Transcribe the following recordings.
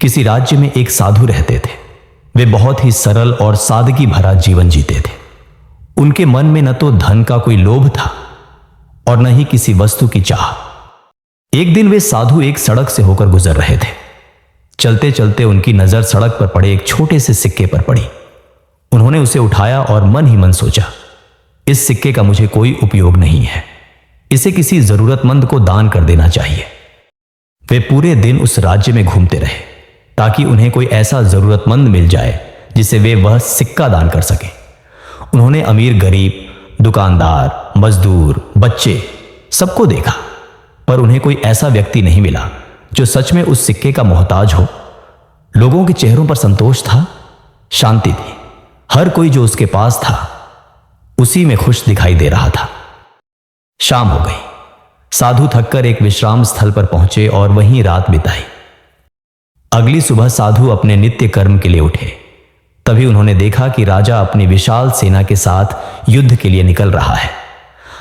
किसी राज्य में एक साधु रहते थे। वे बहुत ही सरल और सादगी भरा जीवन जीते थे। उनके मन में न तो धन का कोई लोभ था और न ही किसी वस्तु की चाह। एक दिन वे साधु एक सड़क से होकर गुजर रहे थे। चलते चलते उनकी नजर सड़क पर पड़े एक छोटे से सिक्के पर पड़ी। उन्होंने उसे उठाया और मन ही मन सोचा, इस सिक्के का मुझे कोई उपयोग नहीं है, इसे किसी जरूरतमंद को दान कर देना चाहिए। वे पूरे दिन उस राज्य में घूमते रहे ताकि उन्हें कोई ऐसा जरूरतमंद मिल जाए जिसे वे वह सिक्का दान कर सके। उन्होंने अमीर गरीब, दुकानदार, मजदूर, बच्चे सबको देखा, पर उन्हें कोई ऐसा व्यक्ति नहीं मिला जो सच में उस सिक्के का मोहताज हो। लोगों के चेहरों पर संतोष था, शांति थी। हर कोई जो उसके पास था उसी में खुश दिखाई दे रहा था। शाम हो गई। साधु थककर एक विश्राम स्थल पर पहुंचे और वहीं रात बिताई। अगली सुबह साधु अपने नित्य कर्म के लिए उठे। तभी उन्होंने देखा कि राजा अपनी विशाल सेना के साथ युद्ध के लिए निकल रहा है।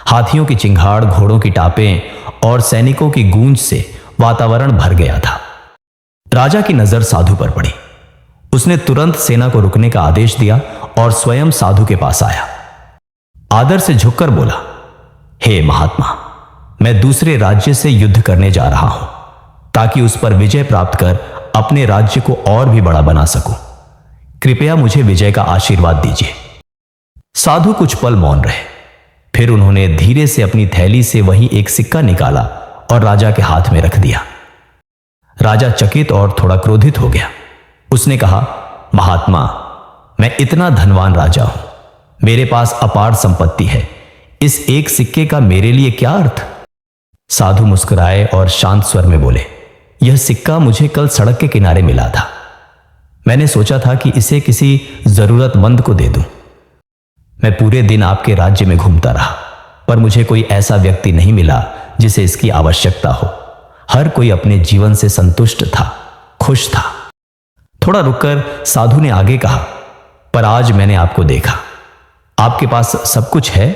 हाथियों की चिंगाड़, घोड़ों की टापें और सैनिकों की गूंज से वातावरण भर गया था। राजा की नजर साधु पर पड़ी। उसने तुरंत सेना को रुकने का आदेश दिया और स्वयं साधु के पास आया। आदर से झुककर बोला, हे महात्मा, मैं दूसरे राज्य से युद्ध करने जा रहा हूं ताकि उस पर विजय प्राप्त कर अपने राज्य को और भी बड़ा बना सकूं। कृपया मुझे विजय का आशीर्वाद दीजिए। साधु कुछ पल मौन रहे। फिर उन्होंने धीरे से अपनी थैली से वही एक सिक्का निकाला और राजा के हाथ में रख दिया। राजा चकित और थोड़ा क्रोधित हो गया। उसने कहा, महात्मा, मैं इतना धनवान राजा हूं, मेरे पास अपार संपत्ति है, इस एक सिक्के का मेरे लिए क्या अर्थ? साधु मुस्कुराए और शांत स्वर में बोले, यह सिक्का मुझे कल सड़क के किनारे मिला था। मैंने सोचा था कि इसे किसी जरूरतमंद को दे दूं। मैं पूरे दिन आपके राज्य में घूमता रहा, पर मुझे कोई ऐसा व्यक्ति नहीं मिला जिसे इसकी आवश्यकता हो। हर कोई अपने जीवन से संतुष्ट था, खुश था। थोड़ा रुककर साधु ने आगे कहा, पर आज मैंने आपको देखा, आपके पास सब कुछ है,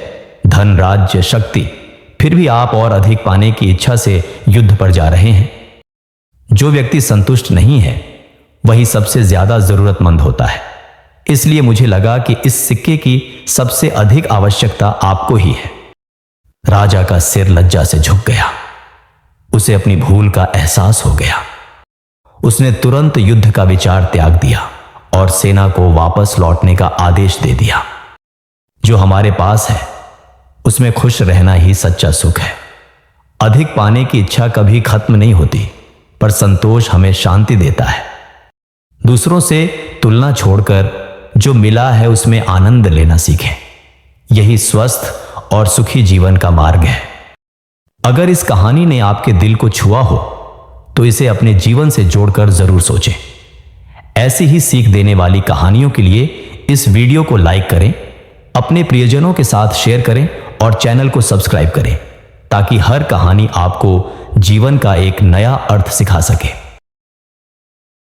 धन, राज्य, शक्ति, फिर भी आप और अधिक पाने की इच्छा से युद्ध पर जा रहे हैं। जो व्यक्ति संतुष्ट नहीं है वही सबसे ज्यादा जरूरतमंद होता है। इसलिए मुझे लगा कि इस सिक्के की सबसे अधिक आवश्यकता आपको ही है। राजा का सिर लज्जा से झुक गया। उसे अपनी भूल का एहसास हो गया। उसने तुरंत युद्ध का विचार त्याग दिया और सेना को वापस लौटने का आदेश दे दिया। जो हमारे पास है उसमें खुश रहना ही सच्चा सुख है। अधिक पाने की इच्छा कभी खत्म नहीं होती, पर संतोष हमें शांति देता है। दूसरों से तुलना छोड़कर जो मिला है उसमें आनंद लेना सीखें। यही स्वस्थ और सुखी जीवन का मार्ग है। अगर इस कहानी ने आपके दिल को छुआ हो तो इसे अपने जीवन से जोड़कर जरूर सोचें। ऐसी ही सीख देने वाली कहानियों के लिए इस वीडियो को लाइक करें, अपने प्रियजनों के साथ शेयर करें और चैनल को सब्सक्राइब करें ताकि हर कहानी आपको जीवन का एक नया अर्थ सिखा सके।